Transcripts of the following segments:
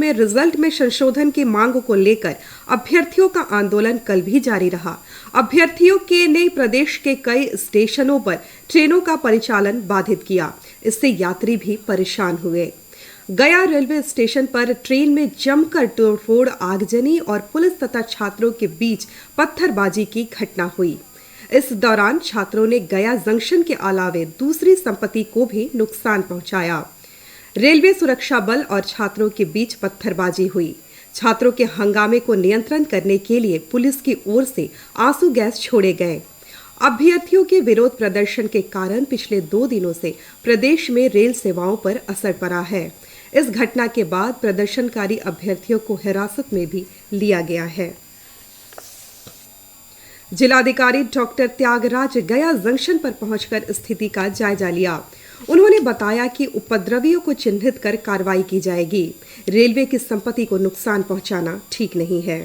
में रिजल्ट में संशोधन की मांग को लेकर अभ्यर्थियों का आंदोलन कल भी जारी रहा। अभ्यर्थियों ने प्रदेश के कई स्टेशनों पर ट्रेनों का परिचालन बाधित किया। इससे यात्री भी परेशान हुए। गया रेलवे स्टेशन पर ट्रेन में जमकर तोड़फोड़, आगजनी और पुलिस तथा छात्रों के बीच पत्थरबाजी की घटना हुई। इस दौरान छात्रों ने गया जंक्शन के अलावे दूसरी संपत्ति को भी नुकसान पहुंचाया। रेलवे सुरक्षा बल और छात्रों के बीच पत्थरबाजी हुई। छात्रों के हंगामे को नियंत्रण करने के लिए पुलिस की ओर से आंसू गैस छोड़े गए। अभ्यर्थियों के विरोध प्रदर्शन के कारण पिछले 2 दिनों से प्रदेश में रेल सेवाओं पर असर पड़ा है। इस घटना के बाद प्रदर्शनकारी अभ्यर्थियों को हिरासत में भी लिया गया है। जिलाधिकारी डॉक्टर त्यागराज गया जंक्शन पर पहुंचकर स्थिति का जायजा लिया। उन्होंने बताया कि उपद्रवियों को चिन्हित कर कार्रवाई की जाएगी। रेलवे की संपत्ति को नुकसान पहुंचाना ठीक नहीं है।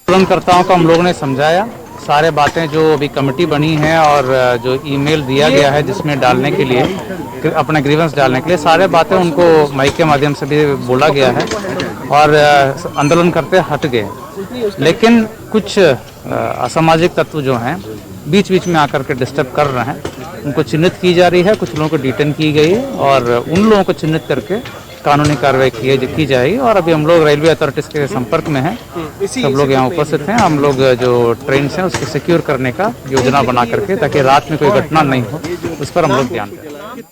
आंदोलनकर्ताओं को हम लोगों ने समझाया, सारे बातें जो अभी कमेटी बनी है और जो ईमेल दिया गया है जिसमें डालने के लिए, अपना ग्रीवेंस डालने के लिए, सारे बातें उनको माइक के माध्यम से भी बोला गया है और आंदोलन करते हट गए। लेकिन कुछ असामाजिक तत्व जो हैं बीच बीच में आकर के डिस्टर्ब कर रहे हैं, उनको चिन्हित की जा रही है। कुछ लोगों को डिटेन की गई है और उन लोगों को चिन्हित करके कानूनी कार्रवाई की जाएगी। और अभी हम लोग रेलवे अथॉरिटीज के संपर्क में हैं, सब लोग यहाँ उपस्थित हैं। हम लोग जो ट्रेन हैं उसको सिक्योर करने का योजना बना करके, ताकि रात में कोई घटना नहीं हो, उस पर हम लोग ध्यान दें।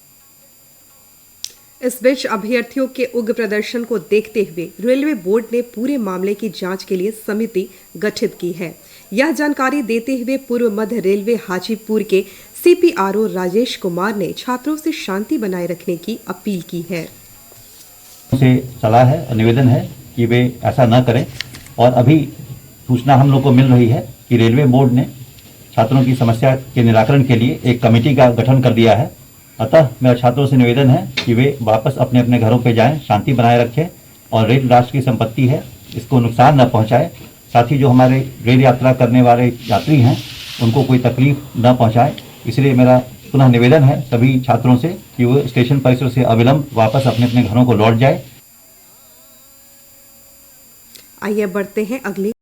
इस बीच अभ्यर्थियों के उग्र प्रदर्शन को देखते हुए रेलवे बोर्ड ने पूरे मामले की जांच के लिए समिति गठित की है। यह जानकारी देते हुए पूर्व मध्य रेलवे हाजीपुर के CPRO राजेश कुमार ने छात्रों से शांति बनाए रखने की अपील की है। से सलाह है, निवेदन है कि वे ऐसा न करें। और अभी सूचना हम लोग को मिल रही है कि रेलवे बोर्ड ने छात्रों की समस्या के निराकरण के लिए एक कमेटी का गठन कर दिया है। अतः मेरा छात्रों से निवेदन है कि वे वापस अपने अपने घरों पर जाएं, शांति बनाए रखें और रेल राष्ट्र की संपत्ति है, इसको नुकसान न पहुंचाए। साथ ही जो हमारे रेल यात्रा करने वाले यात्री हैं उनको कोई तकलीफ न पहुंचाए। इसलिए मेरा पुनः निवेदन है सभी छात्रों से कि वो स्टेशन परिसर से अविलंब वापस अपने अपने घरों को लौट जाए। आइए बढ़ते हैं अगले